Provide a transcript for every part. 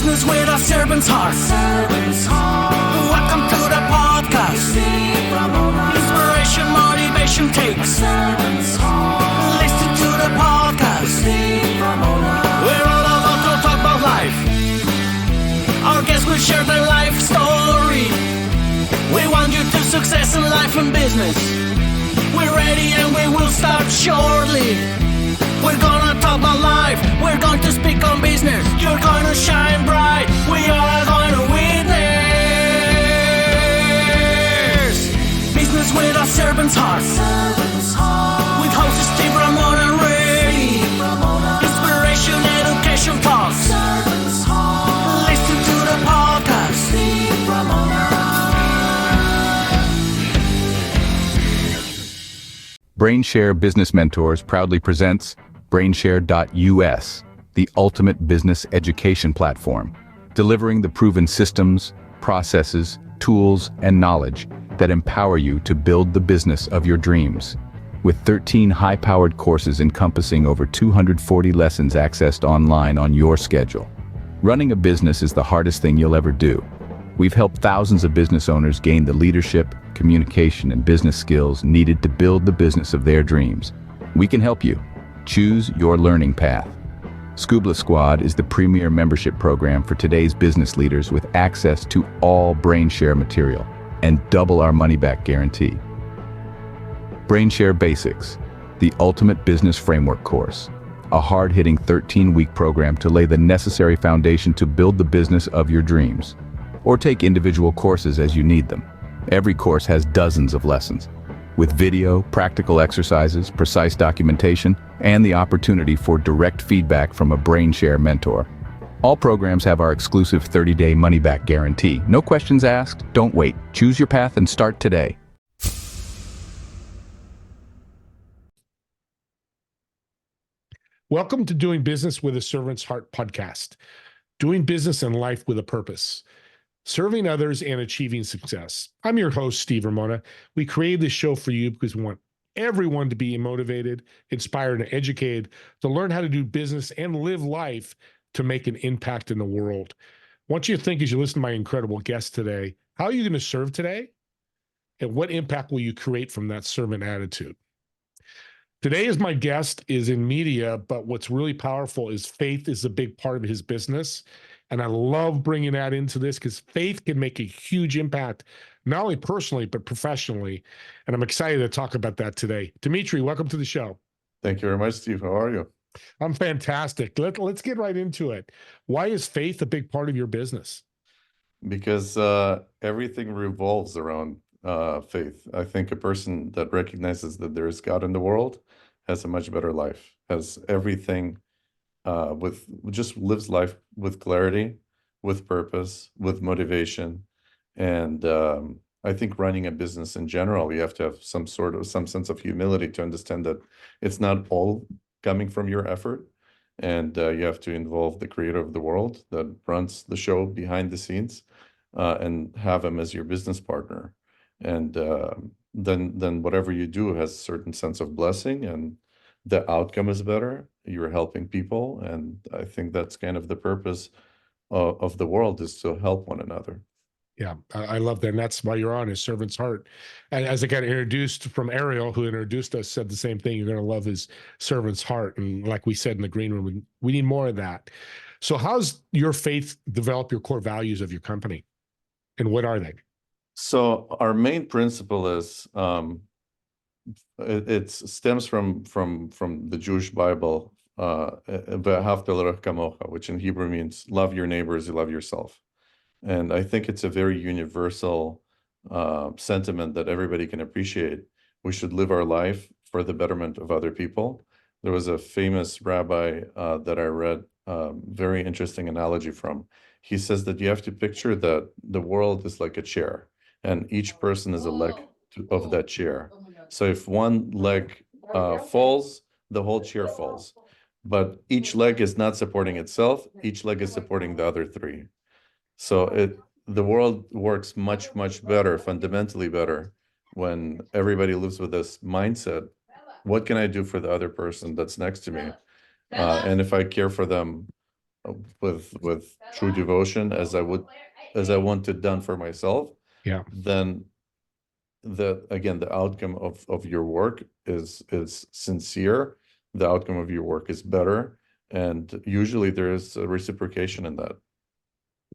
Business with a servant's heart. Welcome to the podcast. Inspiration, motivation takes. Listen to the podcast. We're all about to talk about life. Our guests will share their life story. We want you to success in life and business. We're ready and we will start shortly. We're gonna talk about life. We're going to speak on business. You're gonna shine bright. We are going to witness. Business with a servant's heart. With hosts Steve, Ramona, and Ray. Inspiration, education talks. Listen to the podcast. BrainShare Business Mentors proudly presents BrainShare.us, the ultimate business education platform, delivering the proven systems, processes, tools, and knowledge that empower you to build the business of your dreams. With 13 high-powered courses encompassing over 240 lessons accessed online on your schedule. Running a business is the hardest thing you'll ever do. We've helped thousands of business owners gain the leadership, communication, and business skills needed to build the business of their dreams. We can help you. Choose your learning path. Scuba Squad is the premier membership program for today's business leaders with access to all BrainShare material and double our money-back guarantee. BrainShare Basics, the ultimate business framework course, a hard-hitting 13-week program to lay the necessary foundation to build the business of your dreams. Or take individual courses as you need them. Every course has dozens of lessons, with video, practical exercises, precise documentation, and the opportunity for direct feedback from a BrainShare mentor. All programs have our exclusive 30-day money-back guarantee. No questions asked, don't wait. Choose your path and start today. Welcome to Doing Business with a Servant's Heart podcast. Doing business and life with a purpose. Serving others and achieving success. I'm your host, Steve Ramona. We created this show for you because we want everyone to be motivated, inspired, and educated to learn how to do business and live life to make an impact in the world. I want you to think as you listen to my incredible guest today, how are you going to serve today? And what impact will you create from that servant attitude? Today, as my guest is in media, but what's really powerful is faith is a big part of his business. And I love bringing that into this because faith can make a huge impact, not only personally, but professionally. And I'm excited to talk about that today. Dmitry, welcome to the show. Thank you very much, Steve. How are you? I'm fantastic. Let's get right into it. Why is faith a big part of your business? Because everything revolves around faith. I think a person that recognizes that there is God in the world has a much better life, has everything just lives life with clarity, with purpose, with motivation. And I think running a business in general, you have to have some sense of humility to understand that it's not all coming from your effort. And you have to involve the creator of the world that runs the show behind the scenes and have him as your business partner. And then whatever you do has a certain sense of blessing and the outcome is better. You're helping people. And I think that's kind of the purpose of the world, is to help one another. Yeah, I love that. And that's why you're on, his servant's heart. And as I got introduced from Ariel, who introduced us, said the same thing. You're going to love his servant's heart. And like we said in the green room, we need more of that. So how's your faith develop your core values of your company? And what are they? So our main principle is it stems from the Jewish Bible, "Ve'ahavta l'reach kamocha," which in Hebrew means love your neighbor as you love yourself. And I think it's a very universal sentiment that everybody can appreciate. We should live our life for the betterment of other people. There was a famous rabbi that I read very interesting analogy from. He says that you have to picture that the world is like a chair, and each person is a leg of that chair. So if one leg falls, the whole chair falls. But each leg is not supporting itself. Each leg is supporting the other three. So the world works much, much better, fundamentally better, when everybody lives with this mindset. What can I do for the other person that's next to me? And if I care for them with true devotion as I want it done for myself, Yeah. then the outcome of your work is sincere. The outcome of your work is better, and usually there is a reciprocation in that.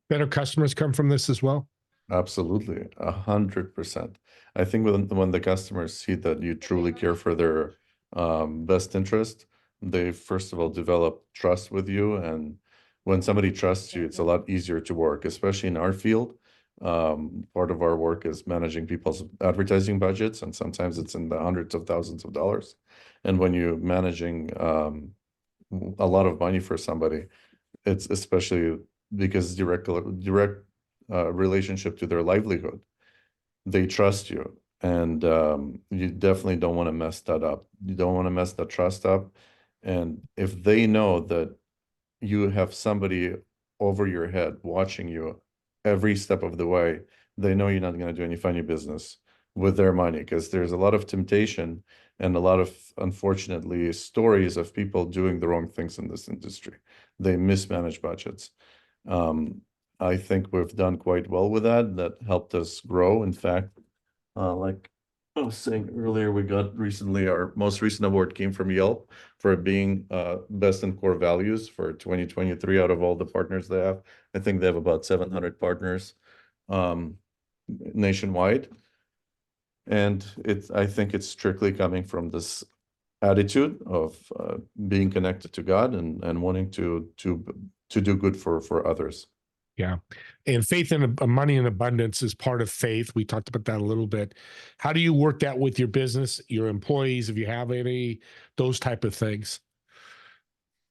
Better customers come from this as well. Absolutely, 100%. I think when the customers see that you truly care for their best interest, they first of all develop trust with you, and when somebody trusts you, it's a lot easier to work, especially in our field. Part of our work is managing people's advertising budgets, and sometimes it's in the hundreds of thousands of dollars. And when you're managing a lot of money for somebody, it's especially because direct relationship to their livelihood. They trust you, and you definitely don't want to mess that up. You don't want to mess that trust up. And if they know that you have somebody over your head watching you every step of the way, they know you're not going to do any funny business with their money, because there's a lot of temptation and a lot of, unfortunately, stories of people doing the wrong things in this industry. They mismanage budgets. I think we've done quite well with that. That helped us grow. In fact, like I was saying earlier, we got recently, our most recent award came from Yelp for being best in core values for 2023 out of all the partners they have. I think they have about 700 partners nationwide. And I think it's strictly coming from this attitude of being connected to God and wanting to do good for others. Yeah. And faith and money in abundance is part of faith. We talked about that a little bit. How do you work that with your business, your employees, if you have any, those type of things?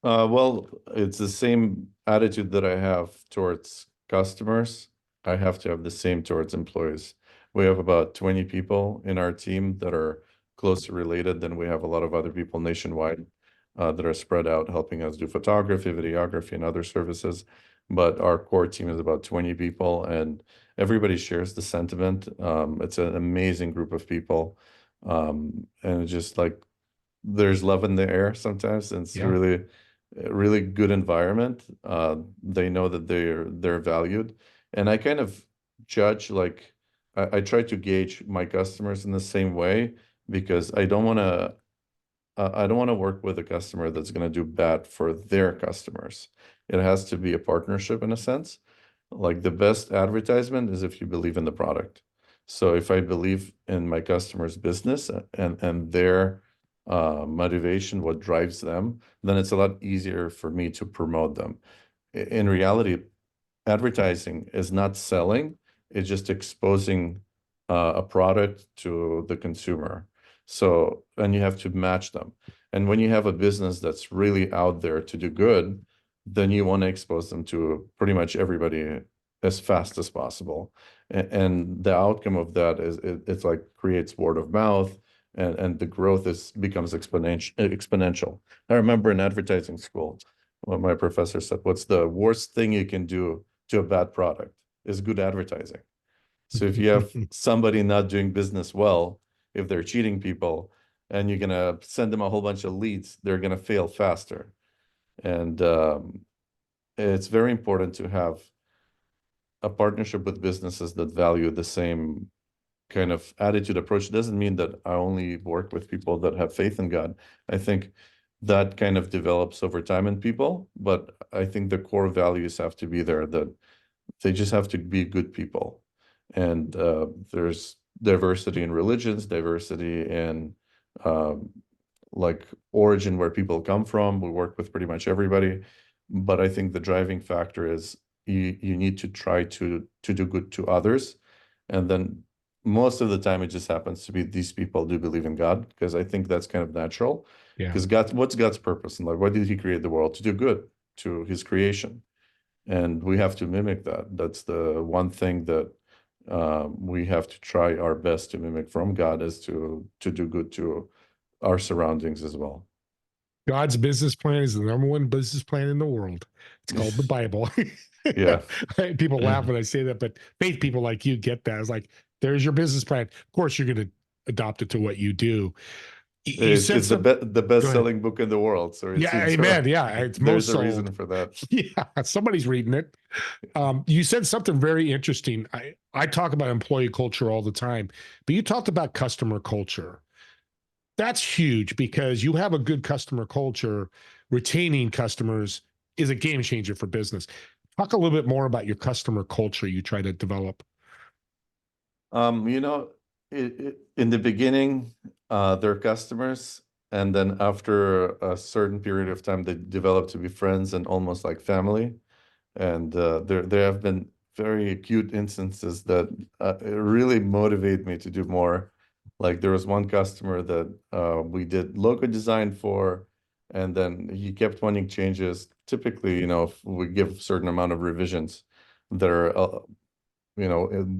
Well, it's the same attitude that I have towards customers. I have to have the same towards employees. We have about 20 people in our team that are closely related. Then we have a lot of other people nationwide that are spread out, helping us do photography, videography, and other services. But our core team is about 20 people, and everybody shares the sentiment. It's an amazing group of people. And it's just like there's love in the air sometimes, and it's Yeah. really, really good environment. They know that they're valued. And I kind of judge, like, I try to gauge my customers in the same way, because I don't want to work with a customer that's going to do bad for their customers. It has to be a partnership in a sense. Like, the best advertisement is if you believe in the product. So if I believe in my customer's business and their motivation, what drives them, then it's a lot easier for me to promote them. In reality, advertising is not selling, it's just exposing a product to the consumer. So, and you have to match them. And when you have a business that's really out there to do good, then you want to expose them to pretty much everybody as fast as possible. And the outcome of that is it's like creates word of mouth, and the growth becomes exponential. I remember in advertising school, what my professor said, what's the worst thing you can do to a bad product is good advertising. So if you have somebody not doing business well, if they're cheating people, and you're gonna send them a whole bunch of leads, they're gonna fail faster. And it's very important to have a partnership with businesses that value the same kind of attitude approach. It doesn't mean that I only work with people that have faith in God. I think that kind of develops over time in people, but I think the core values have to be there, that they just have to be good people. And there's diversity in religions, diversity in like origin, where people come from. We work with pretty much everybody, but I think the driving factor is you need to try to do good to others. And then most of the time it just happens to be these people do believe in God, because I think that's kind of natural. Yeah. Because what's God's purpose? And like, why did he create the world? To do good to his creation. And we have to mimic that. That's the one thing that we have to try our best to mimic from God, is to do good to our surroundings as well. God's business plan is the number one business plan in the world. It's called the Bible. Yeah. People laugh when I say that, but faith people like you get that. It's like, there's your business plan. Of course, you're going to adopt it to what you do. You said It's the some. the Go ahead. best-selling book in the world. So Yeah, it's amen. Yeah, it's most there's a reason sold. for that. Yeah, somebody's reading it. You said something very interesting. I talk about employee culture all the time, but you talked about customer culture. That's huge because you have a good customer culture, retaining customers is a game changer for business. Talk a little bit more about your customer culture you try to develop. You know, in the beginning, they're customers, and then after a certain period of time, they develop to be friends and almost like family. And there have been very acute instances that really motivate me to do more. Like there was one customer that we did logo design for, and then he kept wanting changes. Typically, you know, if we give a certain amount of revisions that are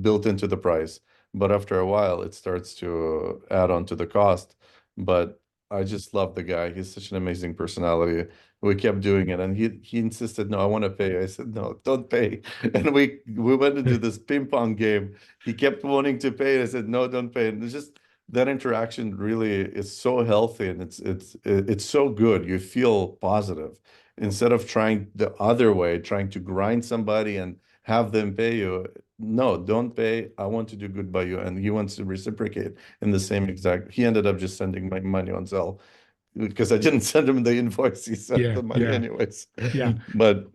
built into the price. But after a while, it starts to add on to the cost. But I just love the guy. He's such an amazing personality. We kept doing it, and he insisted, "No, I want to pay." I said, "No, don't pay." And we went into this ping pong game. He kept wanting to pay. I said, "No, don't pay." And it's just that interaction really is so healthy, and it's so good. You feel positive instead of trying the other way, trying to grind somebody and have them pay you. No, don't pay. I want to do good by you. And he wants to reciprocate in the same exact. He ended up just sending my money on Zelle because I didn't send him the invoice. He sent Yeah, the money yeah, anyways. yeah. But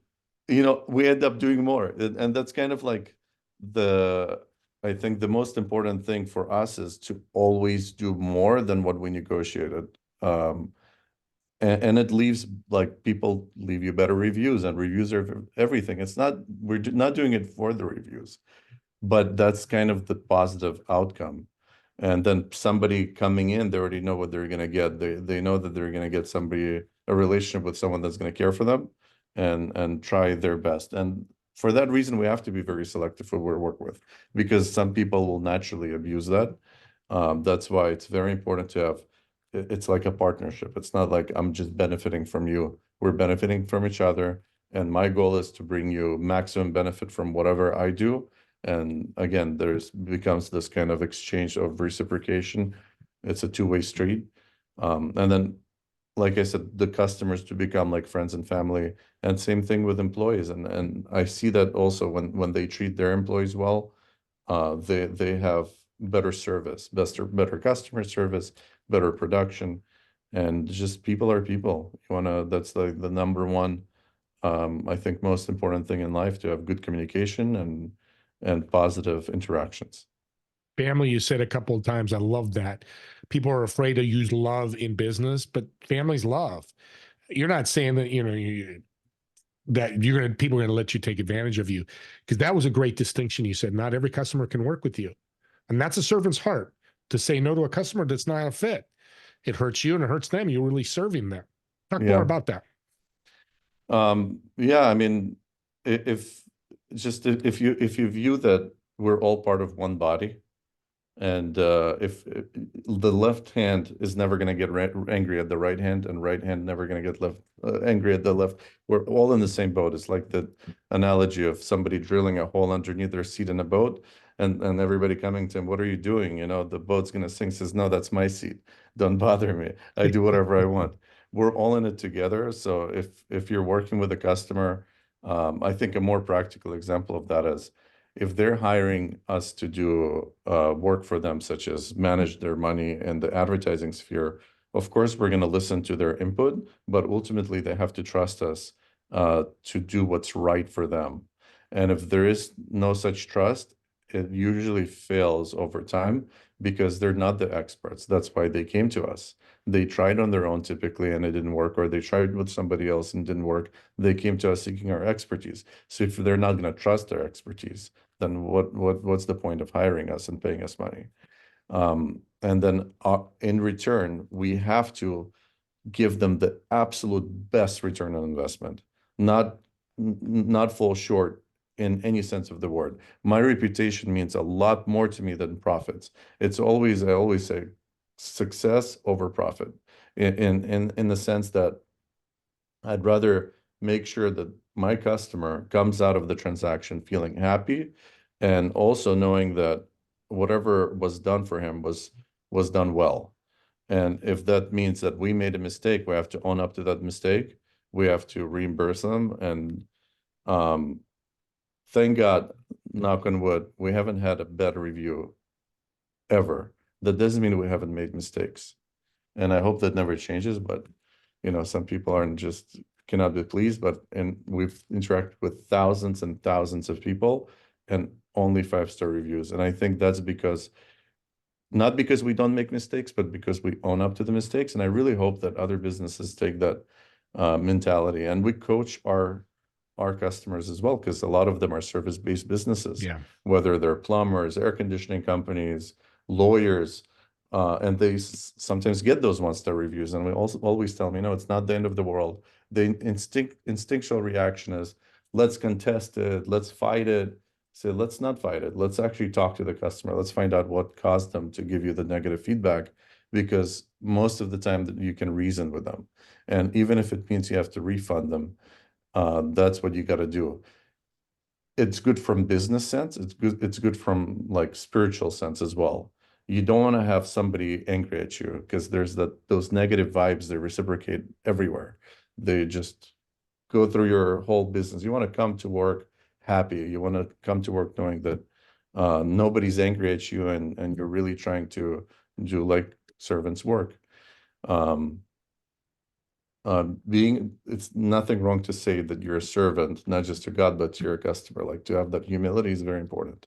we end up doing more. And that's kind of like the I think the most important thing for us is to always do more than what we negotiated. And it leaves like people leave you better reviews, and reviews are everything. It's not not doing it for the reviews, but that's kind of the positive outcome. And then somebody coming in, they already know what they're going to get. They know that they're going to get a relationship with someone that's going to care for them and try their best. And for that reason, we have to be very selective who we work with, because some people will naturally abuse that. That's why it's very important to have it's like a partnership. It's not like I'm just benefiting from you. We're benefiting from each other. And my goal is to bring you maximum benefit from whatever I do. And again, there's becomes this kind of exchange of reciprocation. It's a two-way street. And then, like I said, the customers to become like friends and family. And same thing with employees. And I see that also when they treat their employees well, they have better service, better customer service, better production, and just people are people. That's the number one, I think, most important thing in life, to have good communication and positive interactions. Family, you said a couple of times. I love that. People are afraid to use love in business, but families love. You're not saying that, that people are gonna let you take advantage of you, because that was a great distinction. You said not every customer can work with you, and that's a servant's heart to say no to a customer that's not a fit. It hurts you and it hurts them. You're really serving them. Talk more Yeah. about that. Yeah, I mean, if if you view that we're all part of one body, and if the left hand is never going to get angry at the right hand, and right hand never going to get angry at the left, we're all in the same boat. It's like the analogy of somebody drilling a hole underneath their seat in a boat, and everybody coming to him, "What are you doing? The boat's going to sink." Says, "No, that's my seat. Don't bother me. I do whatever I want." We're all in it together. So if you're working with a customer, I think a more practical example of that is, if they're hiring us to do work for them, such as manage their money in the advertising sphere, of course, we're going to listen to their input, but ultimately they have to trust us to do what's right for them. And if there is no such trust, it usually fails over time because they're not the experts. That's why they came to us. They tried on their own typically and it didn't work, or they tried with somebody else and didn't work. They came to us seeking our expertise. So if they're not going to trust our expertise, then what's the point of hiring us and paying us money? And then in return, we have to give them the absolute best return on investment, not fall short in any sense of the word. My reputation means a lot more to me than profits. I always say success over profit, in the sense that I'd rather make sure that my customer comes out of the transaction feeling happy, and also knowing that whatever was done for him was done well. And if that means that we made a mistake, we have to own up to that mistake. We have to reimburse them. And thank God, knock on wood, we haven't had a bad review ever. That doesn't mean we haven't made mistakes. And I hope that never changes, but some people aren't just cannot be pleased, and we've interacted with thousands and thousands of people and only 5-star reviews. And I think that's not because we don't make mistakes, but because we own up to the mistakes. And I really hope that other businesses take that mentality. And we coach our customers as well, because a lot of them are service-based businesses, whether they're plumbers, air conditioning companies, lawyers, and they sometimes get those 1-star reviews. And we also always tell them, it's not the end of the world. The instinctual reaction is, let's contest it, let's fight it. Say, let's not fight it. Let's actually talk to the customer. Let's find out what caused them to give you the negative feedback, because most of the time that you can reason with them. And even if it means you have to refund them, that's what you got to do. It's good from business sense. It's good from like spiritual sense as well. You don't want to have somebody angry at you, because there's those negative vibes, they reciprocate everywhere. They just go through your whole business. You want to come to work happy. You want to come to work knowing that nobody's angry at you, and you're really trying to do like servants work. It's nothing wrong to say that you're a servant, not just to God, but to your customer. Like, to have that humility is very important.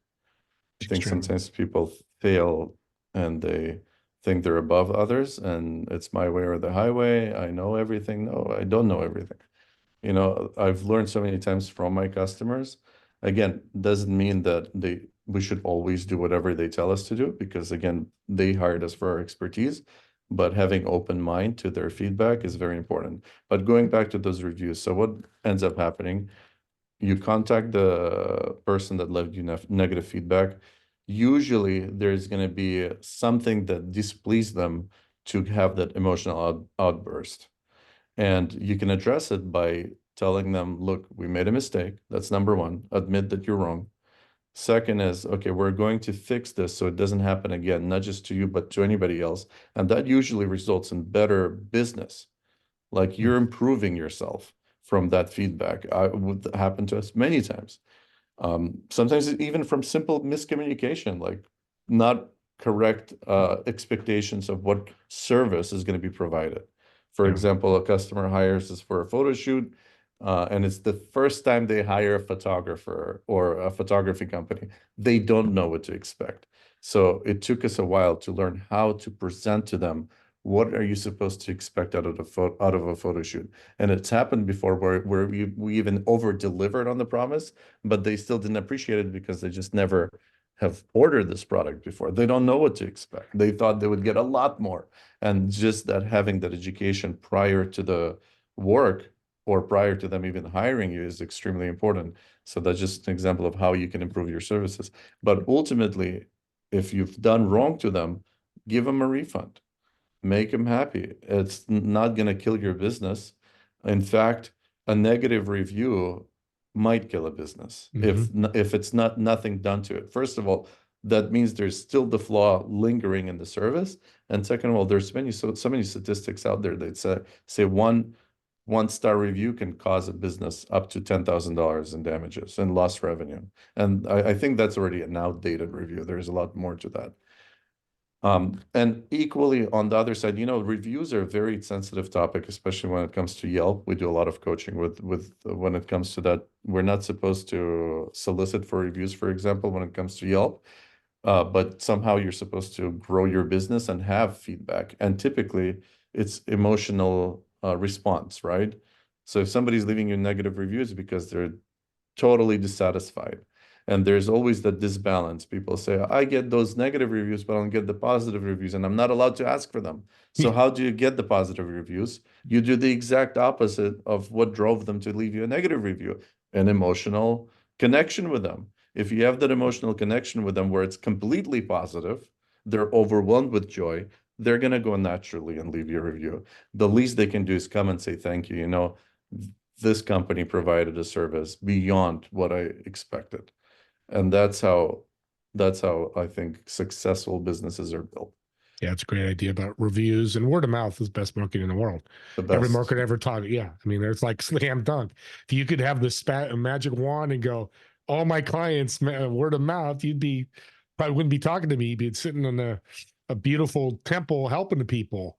I think sometimes people fail and they think they're above others, and it's my way or the highway. I know everything. No, I don't know everything. I've learned so many times from my customers. Again, doesn't mean that we should always do whatever they tell us to do, because again, they hired us for our expertise, but having open mind to their feedback is very important. But going back to those reviews, so what ends up happening, you contact the person that left you negative feedback. Usually there's going to be something that displeased them to have that emotional outburst. And you can address it by telling them, look, we made a mistake. That's number one. Admit that you're wrong. Second is, okay, we're going to fix this so it doesn't happen again, not just to you, but to anybody else. And that usually results in better business. Like, you're improving yourself from that feedback. It would happen to us many times. Sometimes even from simple miscommunication, like not correct expectations of what service is going to be provided. For example, a customer hires us for a photo shoot, and it's the first time they hire a photographer or a photography company. They don't know what to expect. So it took us a while to learn how to present to them, what are you supposed to expect out of a photo shoot? And it's happened before where we even over-delivered on the promise, but they still didn't appreciate it because they just never have ordered this product before. They don't know what to expect. They thought they would get a lot more. And just that having that education prior to the work or prior to them even hiring you is extremely important. So that's just an example of how you can improve your services. But ultimately, if you've done wrong to them, give them a refund. Make them happy. It's not going to kill your business. In fact, a negative review might kill a business if it's nothing done to it. First of all, that means there's still the flaw lingering in the service. And second of all, there's so many statistics out there that say one-star review can cause a business up to $10,000 in damages and lost revenue. And I think that's already an outdated review. There's a lot more to that. And equally on the other side, reviews are a very sensitive topic, especially when it comes to Yelp. We do a lot of coaching with when it comes to that. We're not supposed to solicit for reviews, for example, when it comes to Yelp, but somehow you're supposed to grow your business and have feedback. And typically it's emotional response, right? So if somebody's leaving you negative reviews because they're totally dissatisfied. And there's always that disbalance. People say, I get those negative reviews, but I don't get the positive reviews, and I'm not allowed to ask for them. So how do you get the positive reviews? You do the exact opposite of what drove them to leave you a negative review, an emotional connection with them. If you have that emotional connection with them where it's completely positive, they're overwhelmed with joy, they're going to go naturally and leave you a review. The least they can do is come and say, thank you. This company provided a service beyond what I expected. And that's how I think successful businesses are built. Yeah, it's a great idea about reviews, and word of mouth is best marketing in the world. The Every best. marketer ever taught it. Yeah, I mean, it's like slam dunk. If you could have this magic wand and go, all my clients word of mouth, you'd be probably wouldn't be talking to me. You'd be sitting in a beautiful temple helping the people.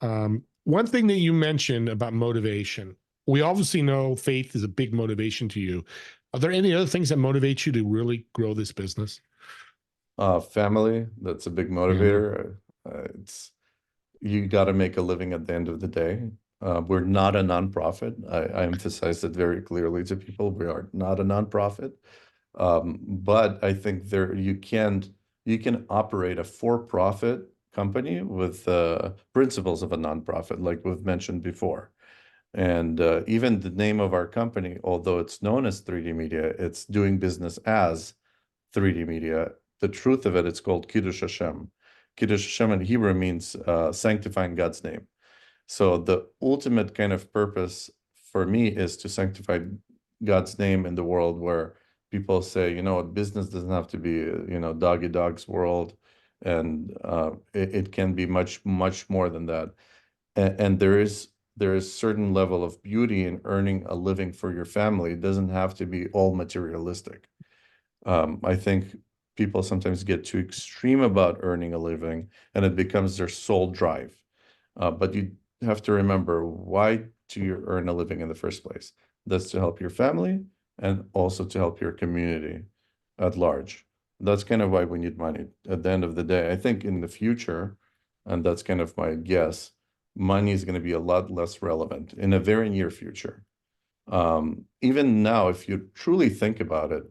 One thing that you mentioned about motivation, we obviously know faith is a big motivation to you. Are there any other things that motivate you to really grow this business? Family, that's a big Family. motivator. It's you got to make a living at the end of the day. We're not a nonprofit. I emphasize it very clearly to people. We are not a nonprofit. But I think there you can operate a for-profit company with principles of a nonprofit, like we've mentioned before. And even the name of our company, although it's known as 3D Media, it's doing business as 3D Media. The truth of it, it's called Kiddush Hashem. Kiddush Hashem in Hebrew means sanctifying God's name. So the ultimate kind of purpose for me is to sanctify God's name in the world where people say, you know what, business doesn't have to be, you know, doggy dog's world, and it can be much, much more than that. And there is certain level of beauty in earning a living for your family. It doesn't have to be all materialistic. I think people sometimes get too extreme about earning a living, and it becomes their sole drive. But you have to remember, why do you earn a living in the first place? That's to help your family and also to help your community at large. That's kind of why we need money. At the end of the day, I think in the future, and that's kind of my guess, money is going to be a lot less relevant in a very near future. Even now, if you truly think about it,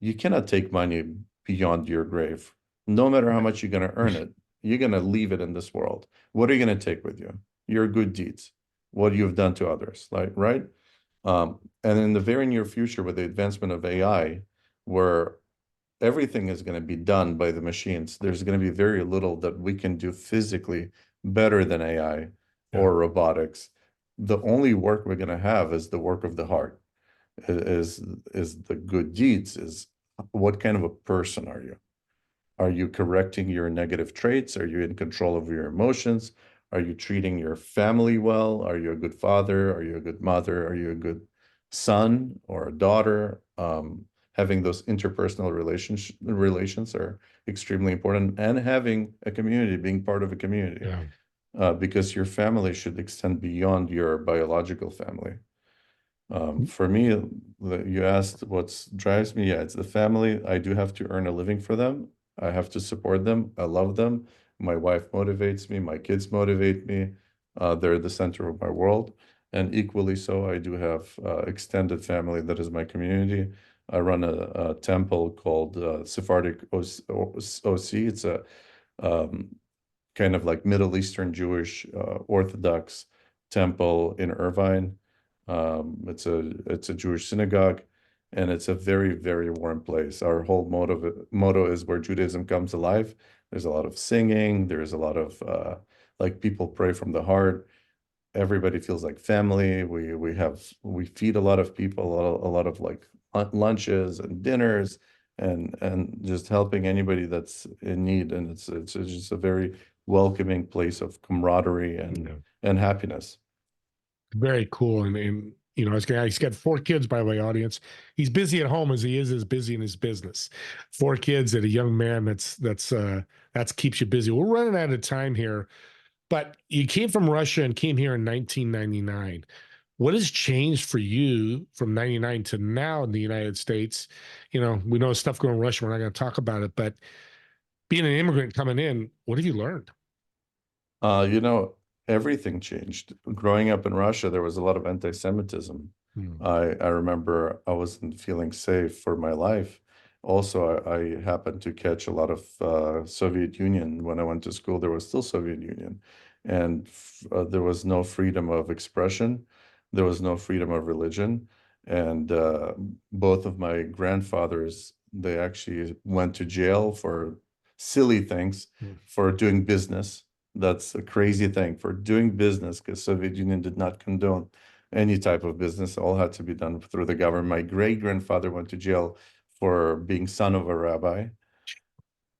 you cannot take money beyond your grave. No matter how much you're going to earn it, you're going to leave it in this world. What are you going to take with you? Your good deeds, what you've done to others, like, right? And in the very near future, with the advancement of AI, where everything is going to be done by the machines, there's going to be very little that we can do physically better than AI or robotics. The only work we're going to have is the work of the heart, is the good deeds, is what kind of a person are you? Are you correcting your negative traits? Are you in control of your emotions? Are you treating your family well? Are you a good father? Are you a good mother? Are you a good son or a daughter? Having those interpersonal relations are extremely important, and having a community, being part of a community, because your family should extend beyond your biological family. For me, you asked what drives me. Yeah, it's the family. I do have to earn a living for them. I have to support them. I love them. My wife motivates me. My kids motivate me. They're the center of my world. And equally so, I do have extended family that is my community. I run a temple called Sephardic OC. It's a kind of like Middle Eastern Jewish Orthodox temple in Irvine. It's a Jewish synagogue, and it's a very, very warm place. Our whole motto is where Judaism comes alive. There's a lot of singing. There's a lot of like people pray from the heart. Everybody feels like family. We feed a lot of people, a lot of like lunches and dinners, and just helping anybody that's in need. And it's just a very welcoming place of camaraderie and happiness. Very cool. And you know, he's got 4 kids, by the way, audience. He's busy at home as he is busy in his business. 4 kids and a young man that's keeps you busy. We're running out of time here, but you came from Russia and came here in 1999. What has changed for you from 99 to now in the United States? You know, we know stuff going on in Russia. We're not going to talk about it, but being an immigrant coming in, what have you learned? You know, everything changed. Growing up in Russia, there was a lot of anti-Semitism. I remember I wasn't feeling safe for my life. Also, I happened to catch a lot of Soviet Union. When I went to school, there was still Soviet Union, and there was no freedom of expression. There was no freedom of religion. And both of my grandfathers, they actually went to jail for silly things, for doing business. That's a crazy thing, for doing business, because Soviet Union did not condone any type of business. All had to be done through the government. My great grandfather went to jail for being son of a rabbi.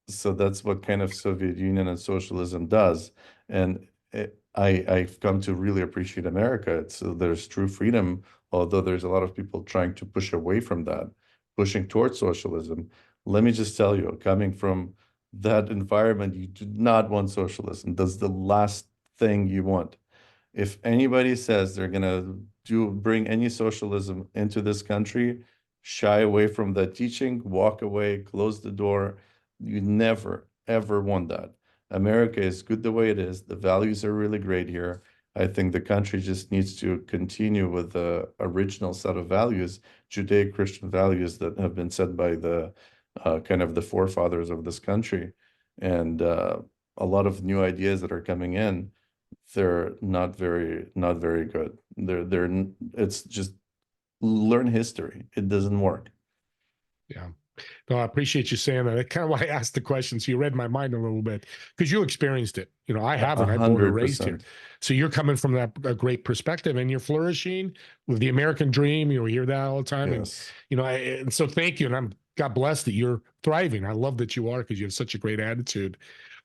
So that's what kind of Soviet Union and socialism does. And I've come to really appreciate America. There's true freedom, although there's a lot of people trying to push away from that, pushing towards socialism. Let me just tell you, coming from that environment, you do not want socialism. That's the last thing you want. If anybody says they're gonna bring any socialism into this country, shy away from that teaching, walk away, close the door. You never, ever want that. America is good the way it is. The values are really great here. I think the country just needs to continue with the original set of values, Judeo-Christian values that have been set by the kind of the forefathers of this country. And a lot of new ideas that are coming in, they're not very good. It's just learn history. It doesn't work. Yeah. No, I appreciate you saying that. That's kind of why I asked the question. So you read my mind a little bit because you experienced it. You know, I haven't. I'm born and raised here. 100%. So you're coming from that a great perspective and you're flourishing with the American dream. You know, we hear that all the time. Yes. And, you know, and so thank you. And God bless that you're thriving. I love that you are because you have such a great attitude.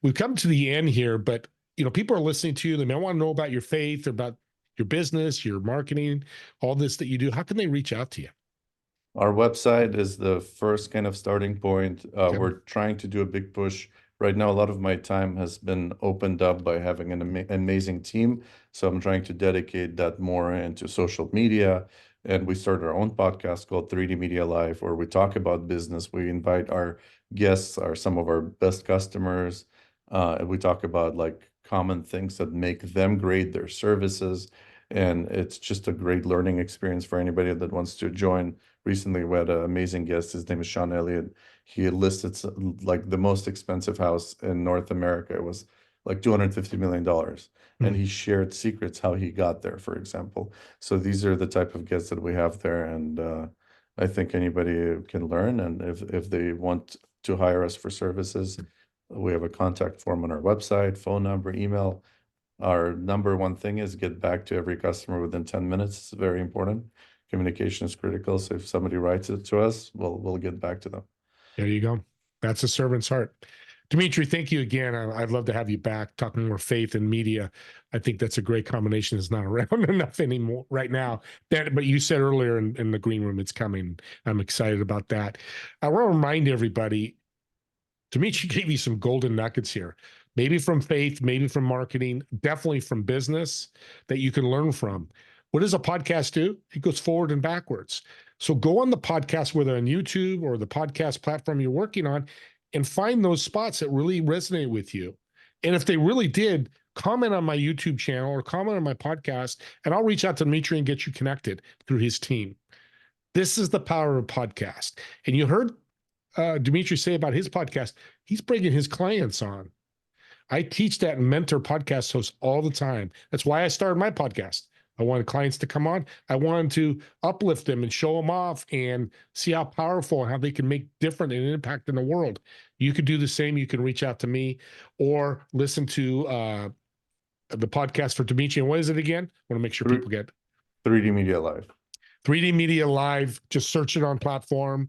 We've come to the end here, but, you know, people are listening to you. They may want to know about your faith, about your business, your marketing, all this that you do. How can they reach out to you? Our website is the first kind of starting point. Okay. We're trying to do a big push. Right now, a lot of my time has been opened up by having an amazing team. So I'm trying to dedicate that more into social media. And we started our own podcast called 3D Media Live, where we talk about business. We invite our guests, some of our best customers. And we talk about like common things that make them great, their services. And it's just a great learning experience for anybody that wants to join. Recently, we had an amazing guest. His name is Sean Elliott. He listed like the most expensive house in North America. It was like $250 million. And he shared secrets how he got there, for example. So these are the type of guests that we have there. And I think anybody can learn. And if they want to hire us for services, we have a contact form on our website, phone number, email. Our number one thing is get back to every customer within 10 minutes. It's very important. Communication is critical. So if somebody writes it to us, we'll get back to them. There you go. That's a servant's heart. Dmitry, thank you again. I'd love to have you back talking more faith and media. I think that's a great combination. It's not around enough anymore right now. But you said earlier in the green room, it's coming. I'm excited about that. I want to remind everybody, Dmitry gave you some golden nuggets here. Maybe from faith, maybe from marketing, definitely from business that you can learn from. What does a podcast do? It goes forward and backwards. So go on the podcast, whether on YouTube or the podcast platform you're working on, and find those spots that really resonate with you. And if they really did, comment on my YouTube channel or comment on my podcast, and I'll reach out to Dmitry and get you connected through his team. This is the power of podcast. And you heard Dmitry say about his podcast, he's bringing his clients on. I teach that and mentor podcast hosts all the time. That's why I started my podcast. I wanted clients to come on. I wanted to uplift them and show them off and see how powerful and how they can make different and impact in the world. You could do the same. You can reach out to me or listen to the podcast for Dmitry. And what is it again? I want to make sure people get 3D Media Live. 3D Media Live. Just search it on platform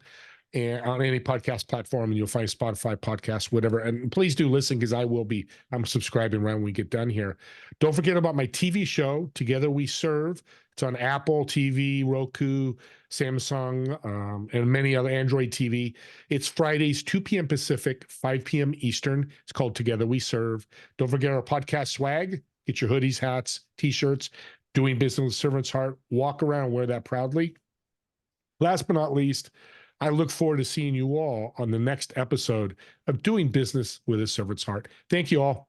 and on any podcast platform, and you'll find Spotify podcasts, whatever. And please do listen because I'm subscribing right when we get done here. Don't forget about my TV show, Together We Serve. It's on Apple TV, Roku, Samsung, and many other Android TV. It's Fridays, 2 p.m. Pacific, 5 p.m. Eastern. It's called Together We Serve. Don't forget our podcast swag. Get your hoodies, hats, T-shirts. Doing business with servant's heart. Walk around and wear that proudly. Last but not least, I look forward to seeing you all on the next episode of Doing Business with a Servant's Heart. Thank you all.